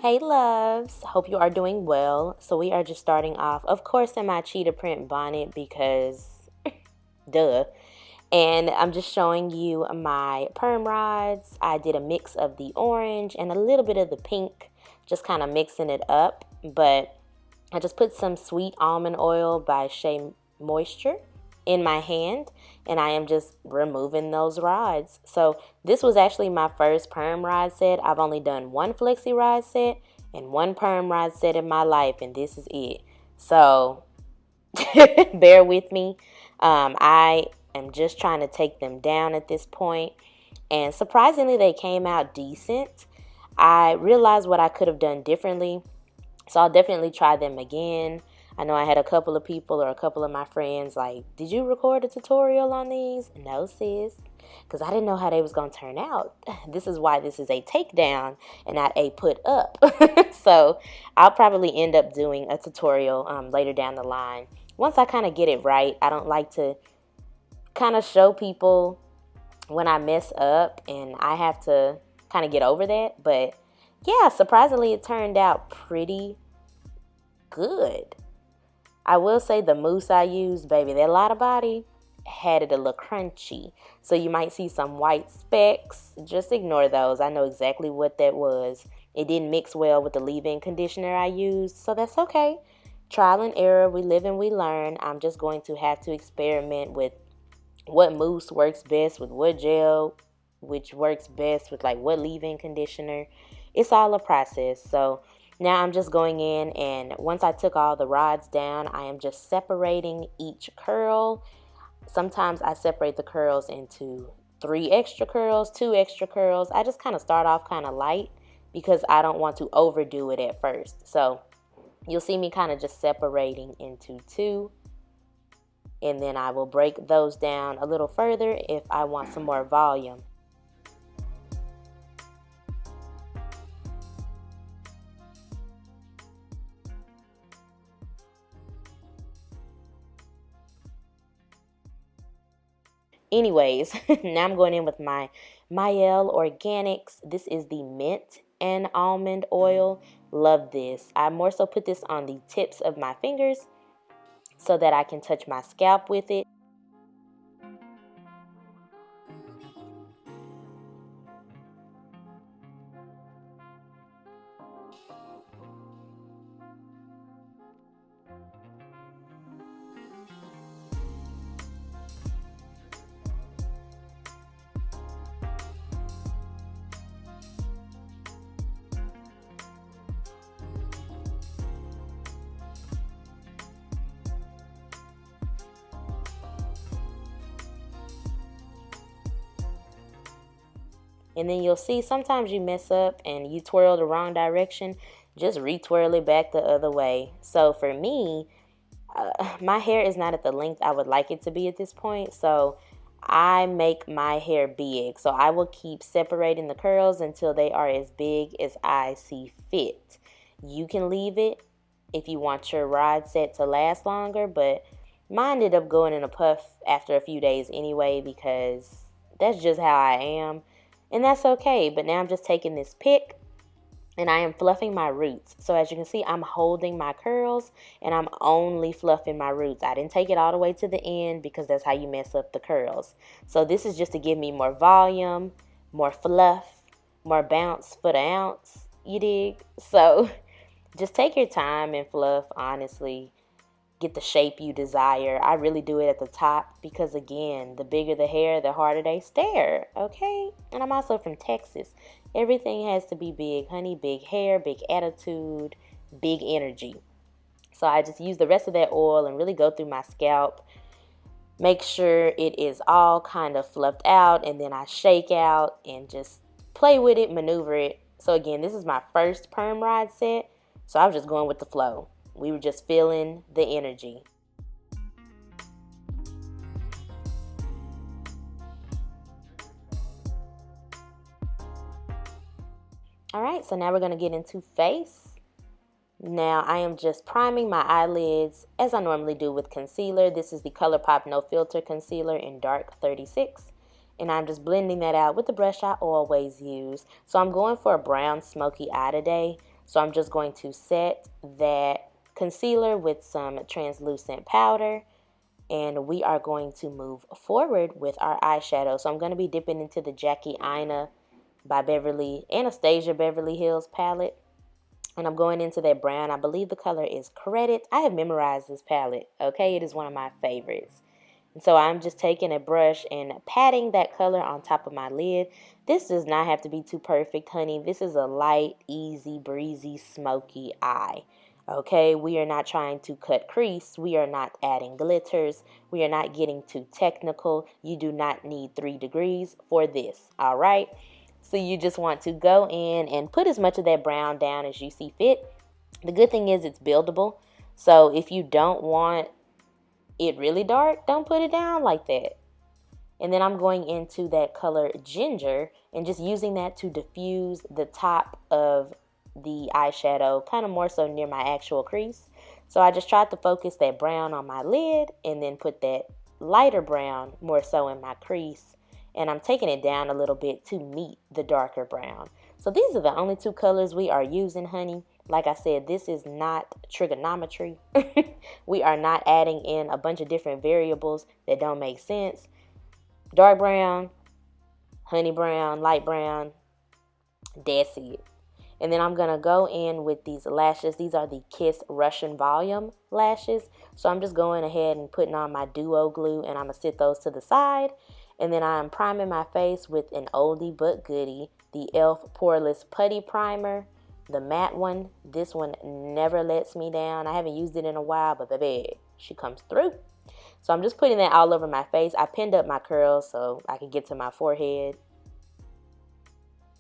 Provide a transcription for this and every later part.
Hey loves, hope you are doing well. So we are just starting off, of course, in my cheetah print bonnet because duh. And I'm just showing you my perm rods. I did a mix of the orange and a little bit of the pink, just kind of mixing it up. But I just put some sweet almond oil by Shea Moisture in my hand, and I am just removing those rods. So this was actually my first perm rod set. I've only done one flexi rod set and one perm rod set in my life, and this is it. So bear with me. I am just trying to take them down at this point, and surprisingly they came out decent. I realized what I could have done differently, so I'll definitely try them again. I know I had a couple of people or a couple of my friends like, did you record a tutorial on these? No, sis, because I didn't know how they was going to turn out. This is why this is a takedown and not a put up. So I'll probably end up doing a tutorial later down the line. Once I kind of get it right. I don't like to kind of show people when I mess up, and I have to kind of get over that. But yeah, surprisingly, it turned out pretty good. I will say the mousse I used, baby, that lot of body had it a little crunchy. So you might see some white specks. Just ignore those. I know exactly what that was. It didn't mix well with the leave-in conditioner I used, so that's okay. Trial and error. We live and we learn. I'm just going to have to experiment with what mousse works best with what gel, which works best with like what leave-in conditioner. It's all a process. So now I'm just going in, and once I took all the rods down, I am just separating each curl. Sometimes I separate the curls into 3 extra curls, 2 extra curls. I just kind of start off kind of light because I don't want to overdo it at first. So you'll see me kind of just separating into 2. And then I will break those down a little further if I want some more volume. Anyways, now I'm going in with my Mielle Organics. This is the mint and almond oil. Love this. I more so put this on the tips of my fingers so that I can touch my scalp with it. And then you'll see sometimes you mess up and you twirl the wrong direction. Just retwirl it back the other way. So for me, my hair is not at the length I would like it to be at this point. So I make my hair big. So I will keep separating the curls until they are as big as I see fit. You can leave it if you want your rod set to last longer. But mine ended up going in a puff after a few days anyway because that's just how I am. And that's okay, but now I'm just taking this pick and I am fluffing my roots. So as you can see, I'm holding my curls and I'm only fluffing my roots. I didn't take it all the way to the end because that's how you mess up the curls. So this is just to give me more volume, more fluff, more bounce for the ounce, you dig? So just take your time and fluff, honestly. Get the shape you desire. I really do it at the top because, again, the bigger the hair, the harder they stare, okay? And I'm also from Texas. Everything has to be big, honey. Big hair, big attitude, big energy. So I just use the rest of that oil and really go through my scalp. Make sure it is all kind of fluffed out, and then I shake out and just play with it, maneuver it. So again, this is my first perm rod set, so I was just going with the flow. We were just feeling the energy. All right, so now we're going to get into face. Now I am just priming my eyelids as I normally do with concealer. This is the ColourPop No Filter Concealer in Dark 36. And I'm just blending that out with the brush I always use. So I'm going for a brown smoky eye today. So I'm just going to set that concealer with some translucent powder, and we are going to move forward with our eyeshadow. So I'm going to be dipping into the AIna by Anastasia Beverly Hills palette. And I'm going into that brown. I believe the color is Credit. I have memorized this palette, okay? It is one of my favorites. And so I'm just taking a brush and patting that color on top of my lid. This does not have to be too perfect, honey. This is a light, easy, breezy, smoky eye. Okay, we are not trying to cut crease. We are not adding glitters. We are not getting too technical. You do not need 3 degrees for this, all right? So you just want to go in and put as much of that brown down as you see fit. The good thing is it's buildable. So if you don't want it really dark, don't put it down like that. And then I'm going into that color Ginger and just using that to diffuse the top of the eyeshadow, kind of more so near my actual crease. So I just tried to focus that brown on my lid and then put that lighter brown more so in my crease. And I'm taking it down a little bit to meet the darker brown. So these are the only 2 colors we are using, honey. Like I said, this is not trigonometry. We are not adding in a bunch of different variables that don't make sense. Dark brown, honey brown, light brown, that's it. And then I'm going to go in with these lashes. These are the Kiss Russian Volume lashes. So I'm just going ahead and putting on my duo glue, and I'm going to sit those to the side. And then I'm priming my face with an oldie but goodie, the e.l.f. Poreless Putty Primer, the matte one. This one never lets me down. I haven't used it in a while, but baby, she comes through. So I'm just putting that all over my face. I pinned up my curls so I can get to my forehead.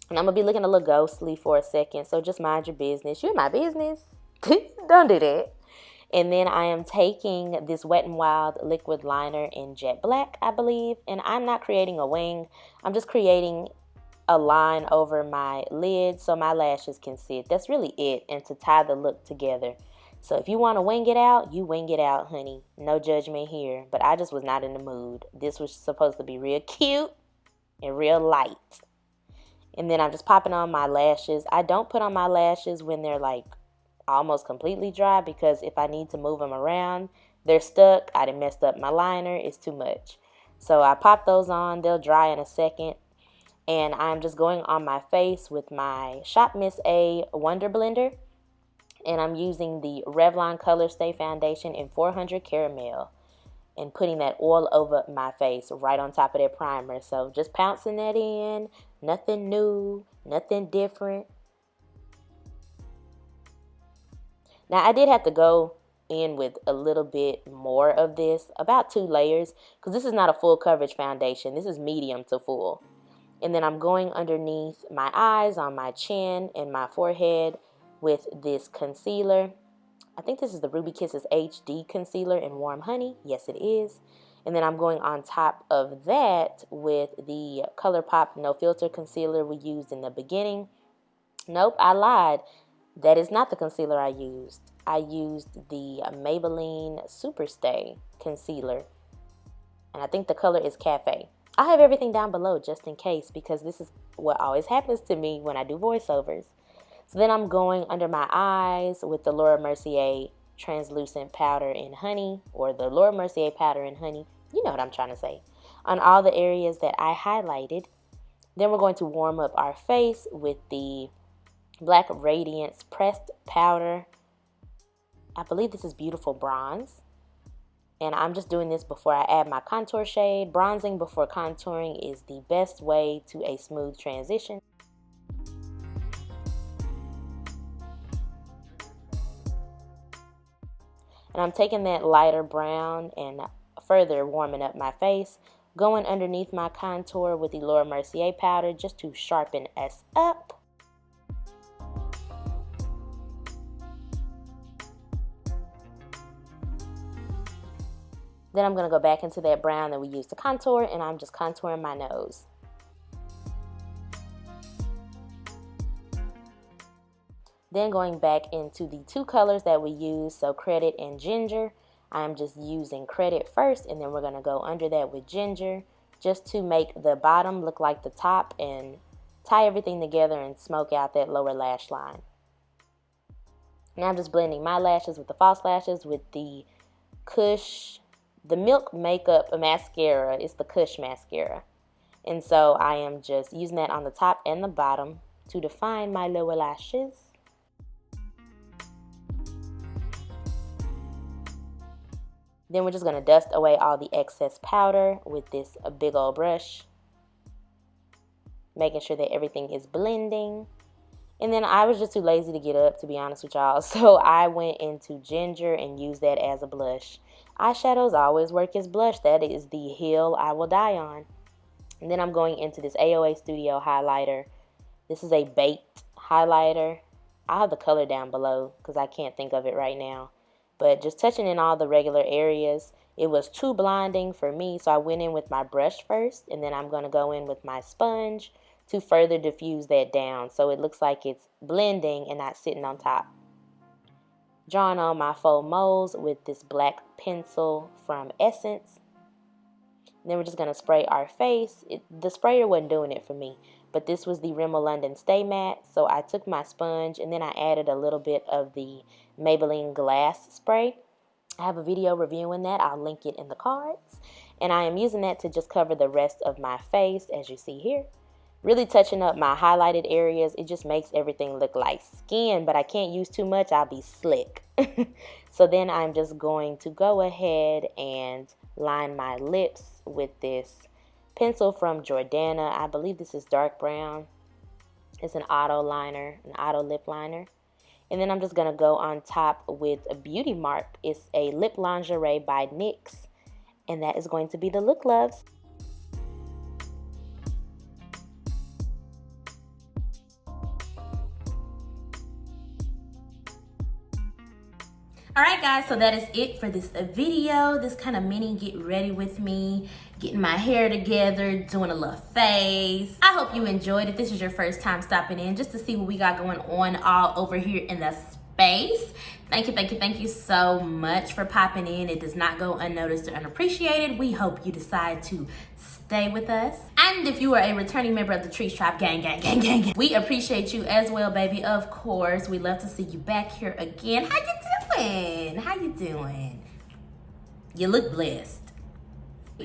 And I'm going to be looking a little ghostly for a second, so just mind your business. You're my business. Don't do that. And then I am taking this Wet n Wild liquid liner in Jet Black, I believe. And I'm not creating a wing. I'm just creating a line over my lid so my lashes can sit. That's really it. And to tie the look together. So if you want to wing it out, you wing it out, honey. No judgment here. But I just was not in the mood. This was supposed to be real cute and real light. And then I'm just popping on my lashes. I don't put on my lashes when they're like almost completely dry, because if I need to move them around, they're stuck. I done messed up my liner. It's too much. So I pop those on. They'll dry in a second. And I'm just going on my face with my Shop Miss A Wonder Blender. And I'm using the Revlon Colorstay Foundation in 400 Caramel. And putting that all over my face right on top of that primer. So just pouncing that in. Nothing new. Nothing different. Now, I did have to go in with a little bit more of this, about 2 layers, because this is not a full coverage foundation. This is medium to full. And then I'm going underneath my eyes, on my chin, and my forehead with this concealer. I think this is the Ruby Kisses HD concealer in Warm Honey. Yes, it is. And then I'm going on top of that with the ColourPop No Filter concealer we used in the beginning. Nope, I lied. That is not the concealer I used. I used the Maybelline Superstay concealer. And I think the color is Cafe. I have everything down below just in case, because this is what always happens to me when I do voiceovers. So then I'm going under my eyes with the Laura Mercier translucent powder in Honey, or the Laura Mercier powder in Honey. You know what I'm trying to say. On all the areas that I highlighted. Then we're going to warm up our face with the Black Radiance pressed powder. I believe this is Beautiful Bronze. And I'm just doing this before I add my contour shade. Bronzing before contouring is the best way to a smooth transition. And I'm taking that lighter brown and further warming up my face. Going underneath my contour with the Laura Mercier powder just to sharpen us up. Then I'm going to go back into that brown that we used to contour, and I'm just contouring my nose. Then going back into the 2 colors that we used, so Credit and Ginger. I'm just using Credit first, and then we're going to go under that with Ginger just to make the bottom look like the top and tie everything together and smoke out that lower lash line. Now I'm just blending my lashes with the false lashes with the Kush, the Milk Makeup Mascara. It's the Kush mascara. And so I am just using that on the top and the bottom to define my lower lashes. Then we're just going to dust away all the excess powder with this big old brush, making sure that everything is blending. And then I was just too lazy to get up, to be honest with y'all, so I went into ginger and used that as a blush. Eyeshadows always work as blush. That is the hill I will die on. And then I'm going into this AOA Studio highlighter. This is a baked highlighter. I'll have the color down below because I can't think of it right now. But just touching in all the regular areas. It was too blinding for me, so I went in with my brush first, and then I'm going to go in with my sponge to further diffuse that down so it looks like it's blending and not sitting on top. Drawing on my faux moles with this black pencil from Essence. And then we're just going to spray our face. The sprayer wasn't doing it for me, but this was the Rimmel London Stay Matte. So I took my sponge and then I added a little bit of the Maybelline Glass Spray. I have a video reviewing that. I'll link it in the cards. And I am using that to just cover the rest of my face, as you see here. Really touching up my highlighted areas. It just makes everything look like skin, but I can't use too much. I'll be slick. So then I'm just going to go ahead and line my lips with this pencil from Jordana. I believe this is dark brown. It's an auto liner, an auto lip liner. And then I'm just going to go on top with a Beauty Mark. It's a lip lingerie by NYX. And that is going to be the look, loves. Alright guys, so that is it for this video. This kind of mini get ready with me, getting my hair together, doing a little face. I hope you enjoyed it. This is your first time stopping in just to see what we got going on all over here in the space. Thank you so much for popping in. It does not go unnoticed or unappreciated. We hope you decide to stay with us. And if you are a returning member of the Trice Tribe, gang, we appreciate you as well, baby. Of course, we love to see you back here again. How you doing? You look blessed.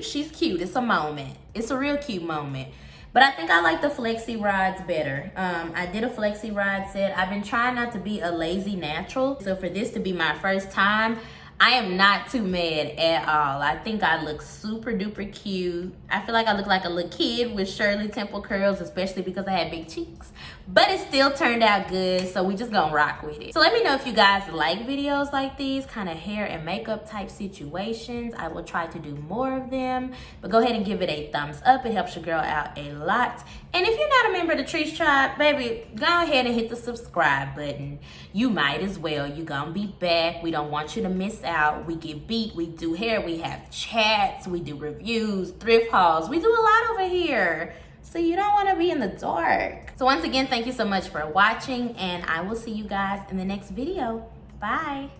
She's cute. It's a moment. It's a real cute moment. But I think I like the flexi rods better. I did a flexi rod set. I've been trying not to be a lazy natural. So for this to be my first time, I am not too mad at all. I think I look super duper cute. I feel like I look like a little kid with Shirley Temple curls, especially because I had big cheeks. But it still turned out good, so we just gonna rock with it. So let me know if you guys like videos like these, kind of hair and makeup type situations. I will try to do more of them. But go ahead and give it a thumbs up. It helps your girl out a lot. And if you're not a member of the Trice Tribe, baby, go ahead and hit the subscribe button. You might as well. You're gonna be back. We don't want you to miss out. We get beat, we do hair, we have chats, we do reviews, thrift hauls. We do a lot over here. So you don't want to be in the dark. So once again, thank you so much for watching, and I will see you guys in the next video. Bye.